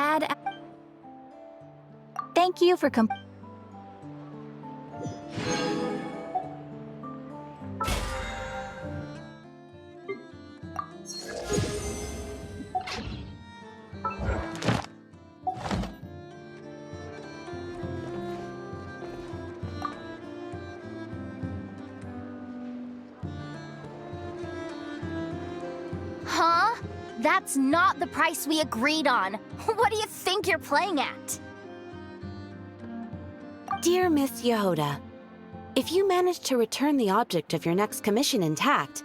bad. Thank you for Huh? That's not the price we agreed on. What do you think you're playing at? Dear Miss Yehoda, if you manage to return the object of your next commission intact,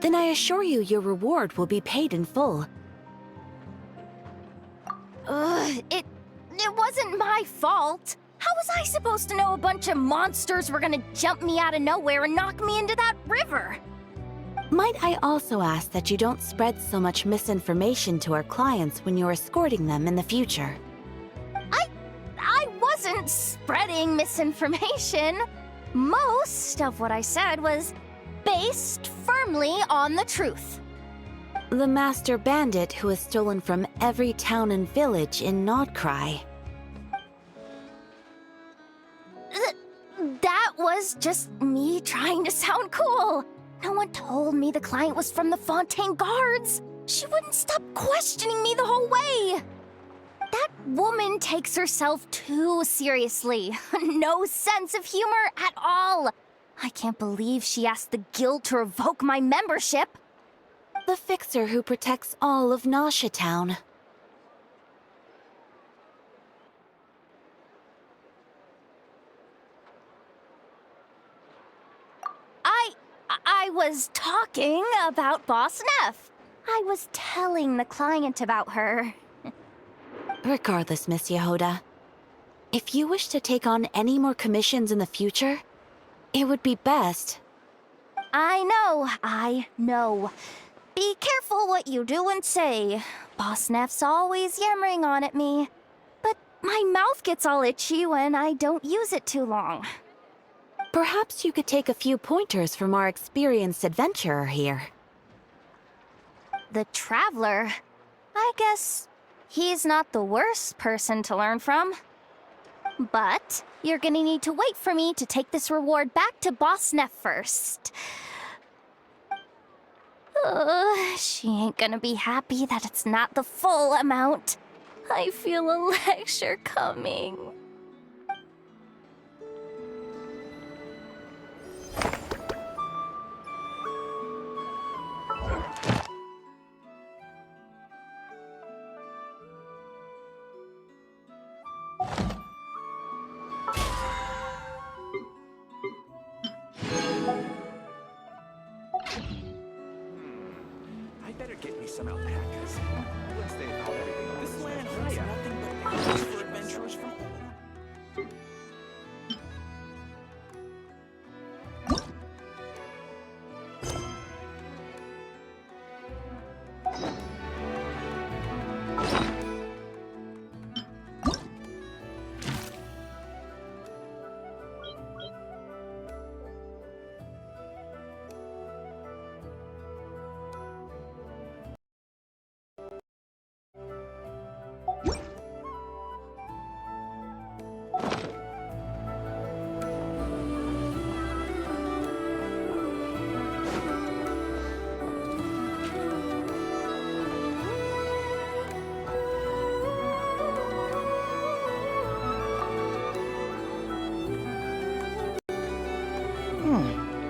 then I assure you your reward will be paid in full. It wasn't my fault. How was I supposed to know a bunch of monsters were gonna jump me out of nowhere and knock me into that river? Might I also ask that you don't spread so much misinformation to our clients when you're escorting them in the future? I wasn't spreading misinformation. Most of what I said was based firmly on the truth. The master bandit who has stolen from every town and village in Nodcry. That was just me trying to sound cool. No one told me the client was from the Fontaine Guards. She wouldn't stop questioning me the whole way. That woman takes herself too seriously. No sense of humor at all. I can't believe she asked the guild to revoke my membership. The fixer who protects all of Nasha Town. I was talking about Boss Neff. I was telling the client about her. Regardless, Miss Yehoda, if you wish to take on any more commissions in the future, it would be best. I know. Be careful what you do and say. Boss Neff's always yammering on at me. But my mouth gets all itchy when I don't use it too long. Perhaps you could take a few pointers from our experienced adventurer here. The Traveler? I guess he's not the worst person to learn from. But you're gonna need to wait for me to take this reward back to Boss Neff first. She ain't gonna be happy that it's not the full amount. I feel a lecture coming. I better get me some alpacas. Once they've hauled everything on this land has nothing but promise for adventurers from all.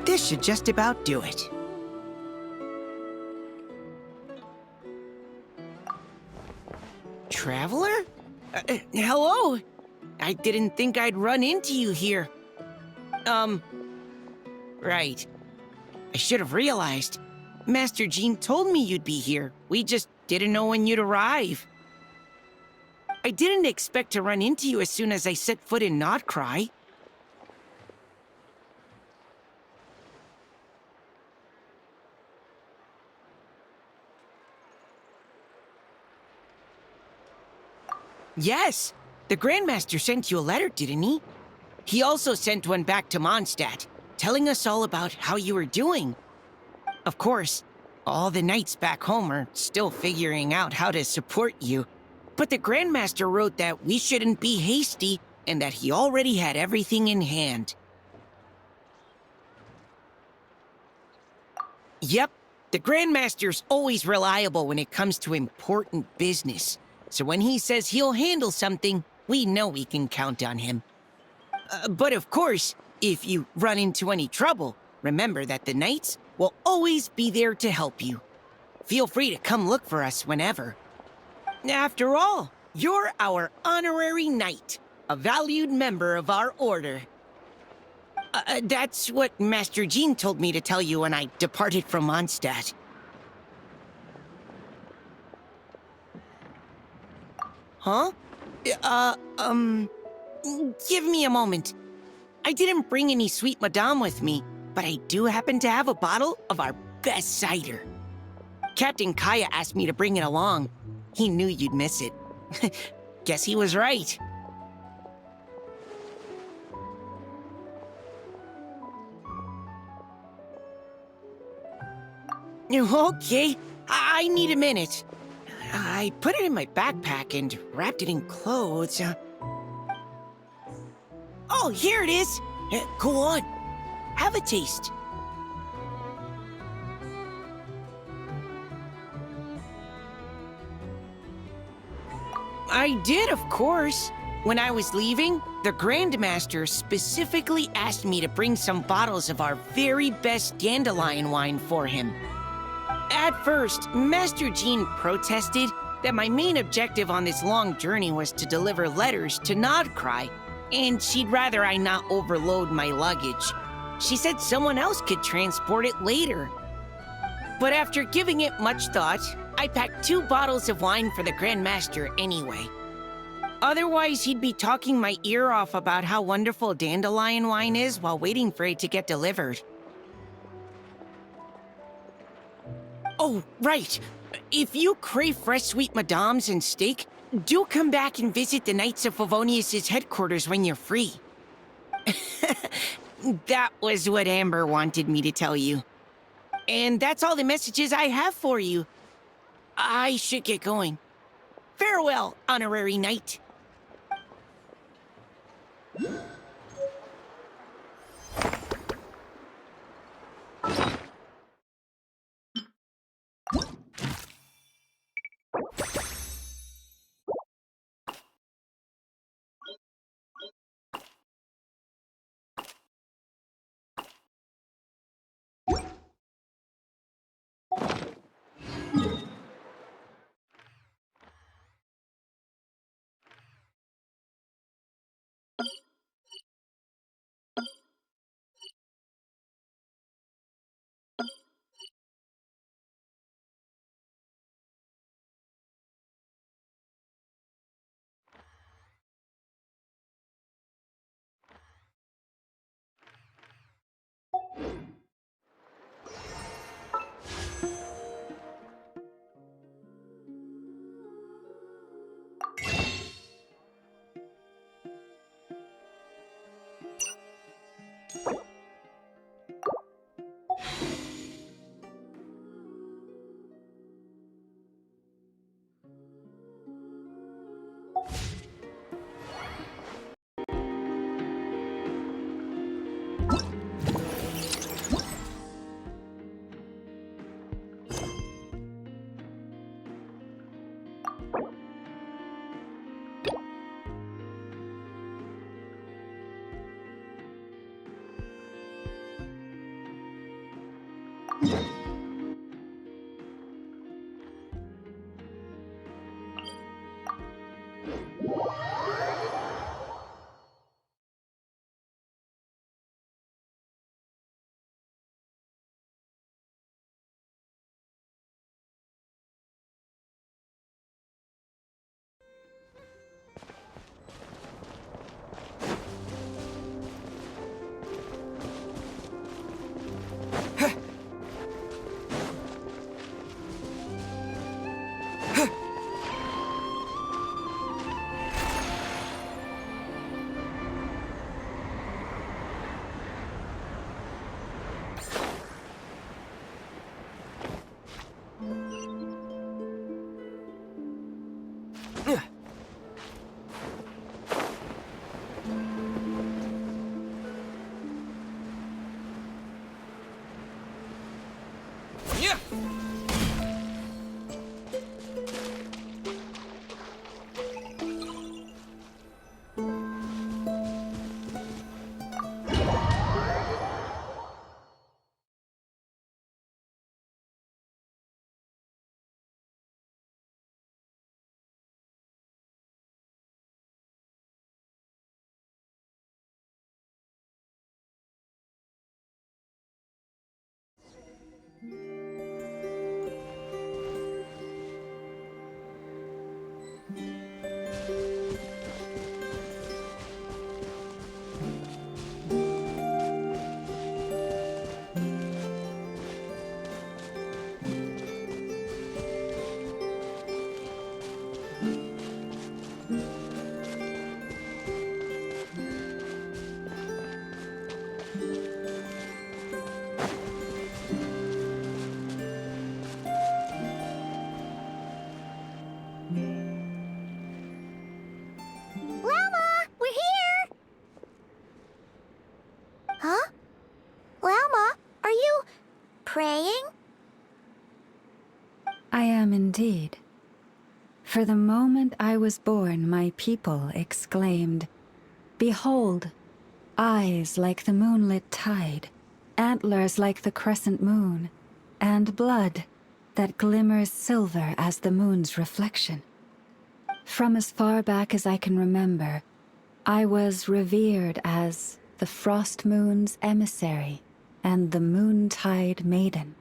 This should just about do it. Traveler? Hello? I didn't think I'd run into you here. Right. I should have realized. Master Jean told me you'd be here. We just didn't know when you'd arrive. I didn't expect to run into you as soon as I set foot in Nodcry. Yes, the Grandmaster sent you a letter, didn't he? He also sent one back to Mondstadt, telling us all about how you were doing. Of course, all the knights back home are still figuring out how to support you. But the Grandmaster wrote that we shouldn't be hasty and that he already had everything in hand. Yep, the Grandmaster's always reliable when it comes to important business. So when he says he'll handle something, we know we can count on him. But of course, if you run into any trouble, remember that the Knights will always be there to help you. Feel free to come look for us whenever. After all, you're our honorary knight, a valued member of our order. That's what Master Jean told me to tell you when I departed from Mondstadt. Huh? Give me a moment. I didn't bring any sweet madame with me, but I do happen to have a bottle of our best cider. Captain Kaya asked me to bring it along. He knew you'd miss it. Guess he was right. Okay, I need a minute. I put it in my backpack and wrapped it in clothes. Oh, here it is. Go on. Have a taste. I did, of course. When I was leaving, the Grandmaster specifically asked me to bring some bottles of our very best dandelion wine for him. At first, Master Jean protested that my main objective on this long journey was to deliver letters to Nodcry, and she'd rather I not overload my luggage. She said someone else could transport it later. But after giving it much thought, I packed 2 bottles of wine for the Grandmaster anyway. Otherwise, he'd be talking my ear off about how wonderful dandelion wine is while waiting for it to get delivered. Oh, right. If you crave fresh sweet madames and steak, do come back and visit the Knights of Favonius' headquarters when you're free. That was what Amber wanted me to tell you. And that's all the messages I have for you. I should get going. Farewell, honorary knight. Yeah. Llama, we're here! Huh? Llama, are you praying? I am indeed. For the moment I was born, my people exclaimed, "Behold, eyes like the moonlit tide, antlers like the crescent moon, and blood that glimmers silver as the moon's reflection." From as far back as I can remember, I was revered as the frost moon's emissary and the moontide maiden.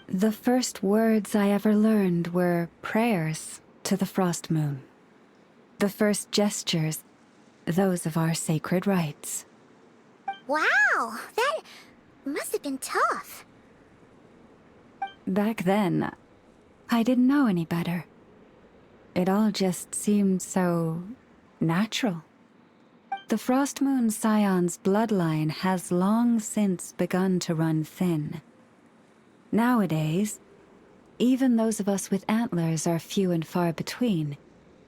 The first words I ever learned were prayers to the frost moon. The first gestures, those of our sacred rites. Wow, that must have been tough. Back then, I didn't know any better. It all just seemed so natural. The Frost Moon Scion's bloodline has long since begun to run thin. Nowadays, even those of us with antlers are few and far between,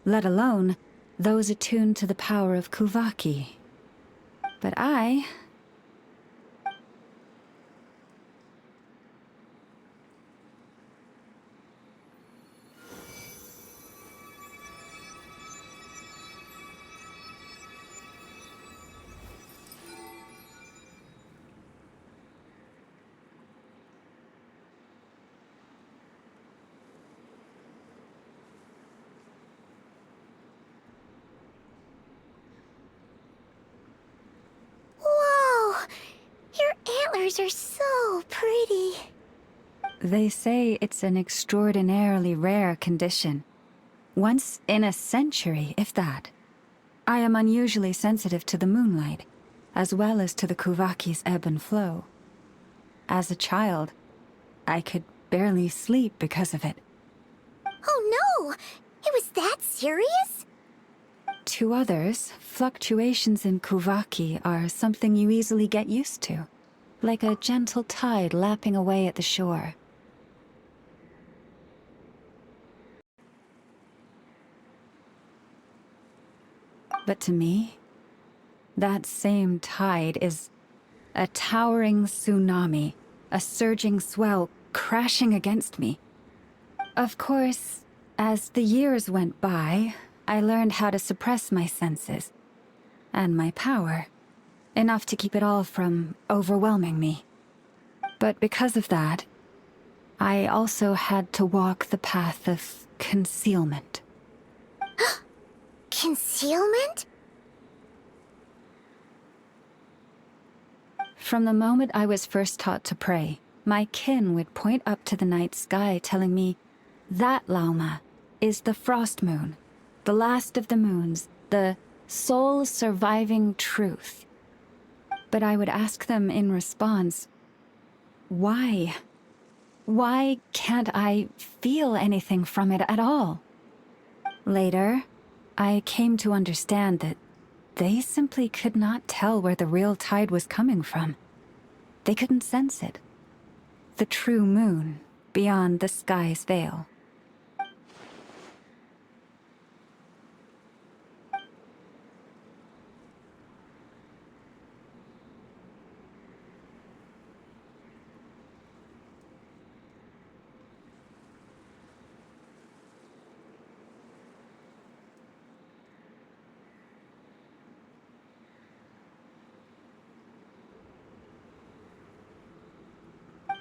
let alone those attuned to the power of Kuvaki. But I... Whoa! Your antlers are so pretty. They say it's an extraordinarily rare condition. Once in a century, if that. I am unusually sensitive to the moonlight, as well as to the Kuvaki's ebb and flow. As a child, I could barely sleep because of it. Oh no! It was that serious? To others, fluctuations in Kuvaki are something you easily get used to, like a gentle tide lapping away at the shore. But to me, that same tide is a towering tsunami, a surging swell crashing against me. Of course, as the years went by, I learned how to suppress my senses and my power, enough to keep it all from overwhelming me. But because of that, I also had to walk the path of concealment. Concealment? From the moment I was first taught to pray, my kin would point up to the night sky telling me, "That, Lauma, is the frost moon, the last of the moons, the sole surviving truth." But I would ask them in response, why? Why can't I feel anything from it at all? Later, I came to understand that they simply could not tell where the real tide was coming from. They couldn't sense it. The true moon beyond the sky's veil.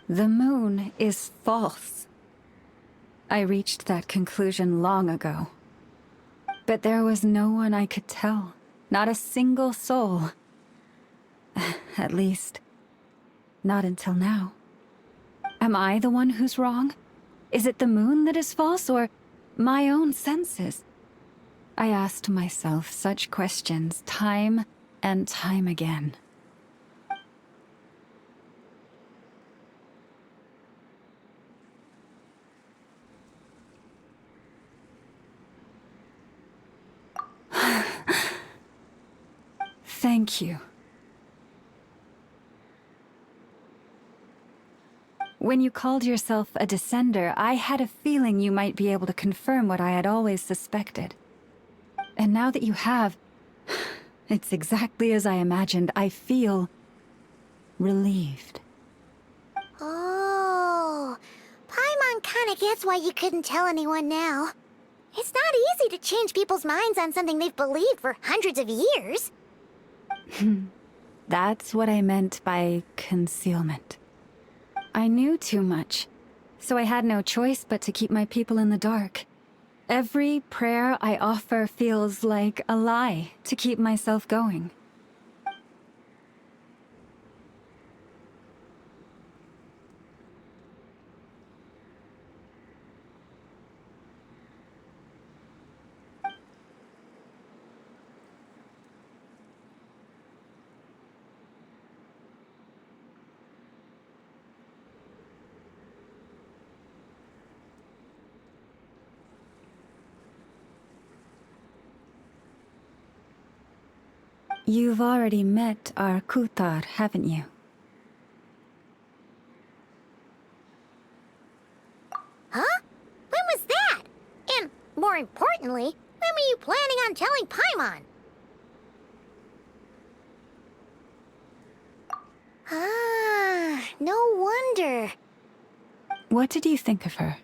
The moon is false. I reached that conclusion long ago. But there was no one I could tell, not a single soul. At least, not until now. Am I the one who's wrong? Is it the moon that is false, or my own senses? I asked myself such questions time and time again. Thank you. When you called yourself a descender, I had a feeling you might be able to confirm what I had always suspected. And now that you have, it's exactly as I imagined. I feel relieved. Oh, Paimon kinda gets why you couldn't tell anyone now. It's not easy to change people's minds on something they've believed for hundreds of years. That's what I meant by concealment. I knew too much, so I had no choice but to keep my people in the dark. Every prayer I offer feels like a lie to keep myself going. You've already met our Kutar, haven't you? Huh? When was that? And, more importantly, when were you planning on telling Paimon? Ah, no wonder. What did you think of her?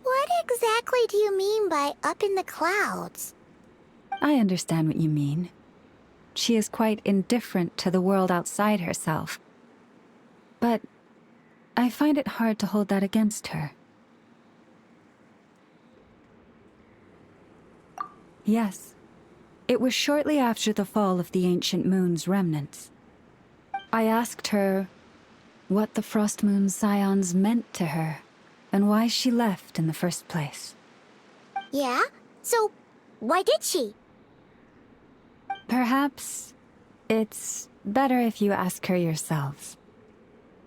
What exactly do you mean by up in the clouds? I understand what you mean. She is quite indifferent to the world outside herself. But I find it hard to hold that against her. Yes, it was shortly after the fall of the ancient moon's remnants. I asked her what the Frost Moon Scions meant to her, and why she left in the first place. Yeah? So, why did she? Perhaps it's better if you ask her yourselves.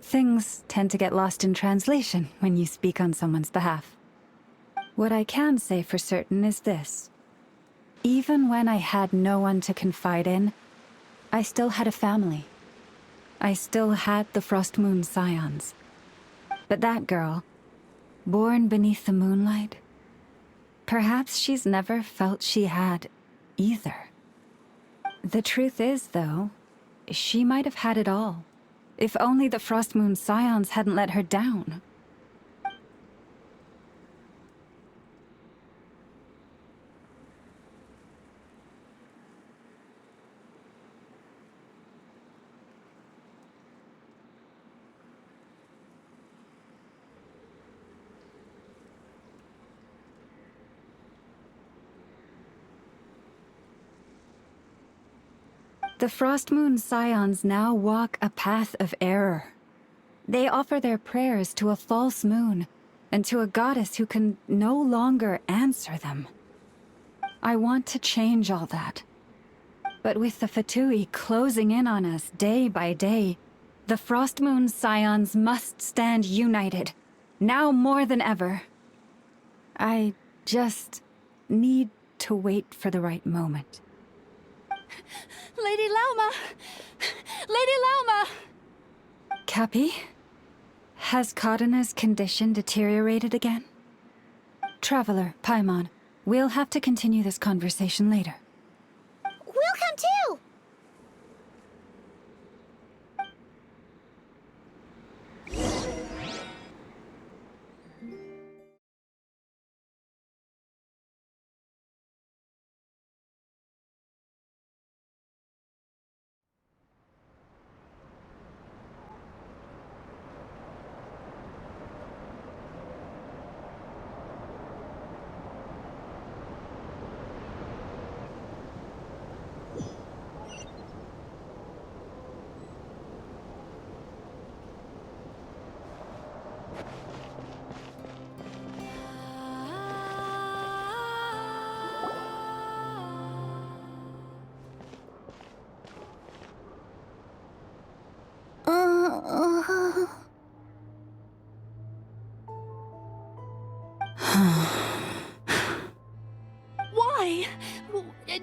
Things tend to get lost in translation when you speak on someone's behalf. What I can say for certain is this. Even when I had no one to confide in, I still had a family. I still had the Frost Moon Scions. But that girl, born beneath the moonlight, perhaps she's never felt she had either. The truth is, though, she might have had it all, if only the Frost Moon Scions hadn't let her down. The Frost Moon Scions now walk a path of error. They offer their prayers to a false moon, and to a goddess who can no longer answer them. I want to change all that. But with the Fatui closing in on us day by day, the Frost Moon Scions must stand united, now more than ever. I just need to wait for the right moment. Lady Lauma! Lady Lauma! Cappy? Has Kadena's condition deteriorated again? Traveler, Paimon, we'll have to continue this conversation later. We'll come too!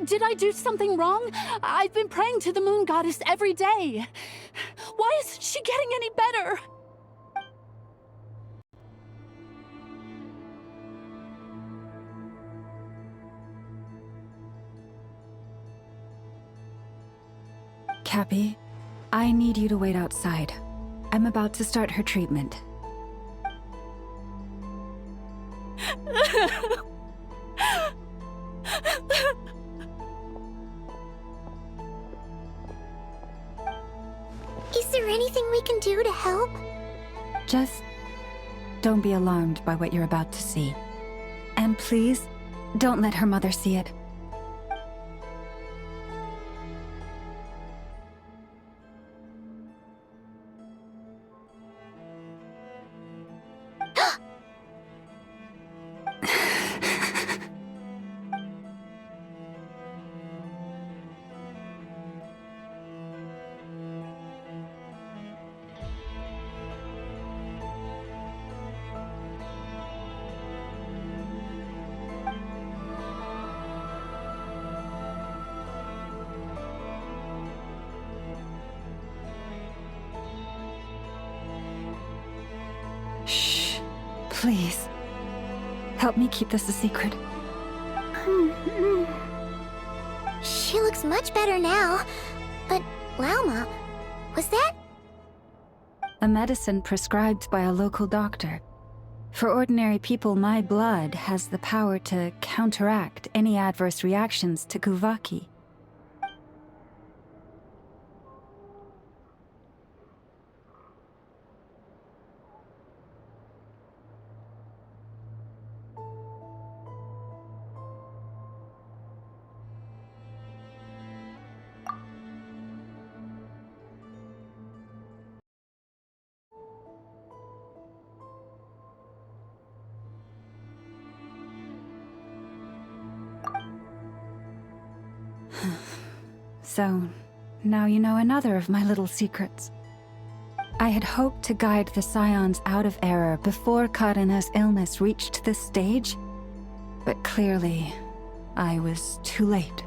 Did I do something wrong? I've been praying to the moon goddess every day. Why isn't she getting any better? Cappy, I need you to wait outside. I'm about to start her treatment. Is there anything we can do to help? Just don't be alarmed by what you're about to see. And please, don't let her mother see it. Shh. Please. Help me keep this a secret. She looks much better now. But, Lauma, was that? A medicine prescribed by a local doctor. For ordinary people, my blood has the power to counteract any adverse reactions to Kuvaki. So, now you know another of my little secrets. I had hoped to guide the Scions out of error before Karina's illness reached this stage, but clearly, I was too late.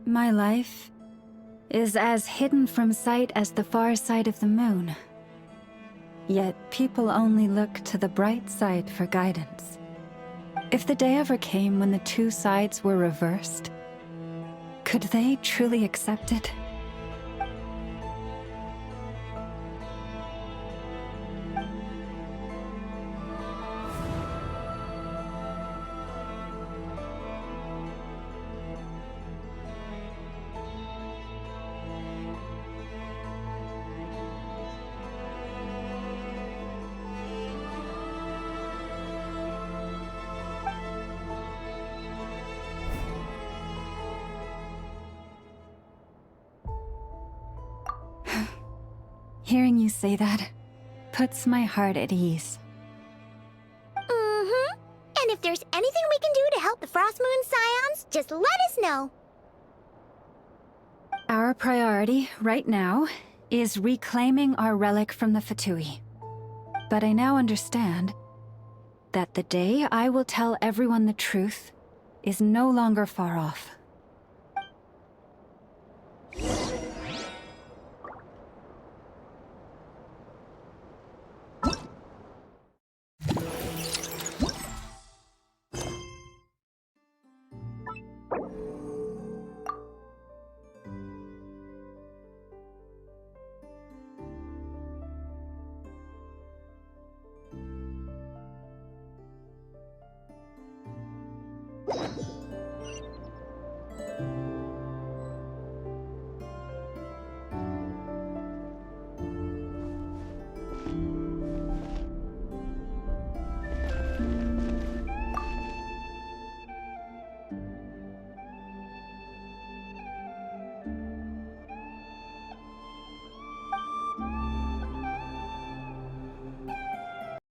My life is as hidden from sight as the far side of the moon. Yet people only look to the bright side for guidance. If the day ever came when the two sides were reversed, could they truly accept it? Hearing you say that puts my heart at ease. Mm-hmm. And if there's anything we can do to help the Frost Moon Scions, just let us know. Our priority, right now, is reclaiming our relic from the Fatui. But I now understand that the day I will tell everyone the truth is no longer far off.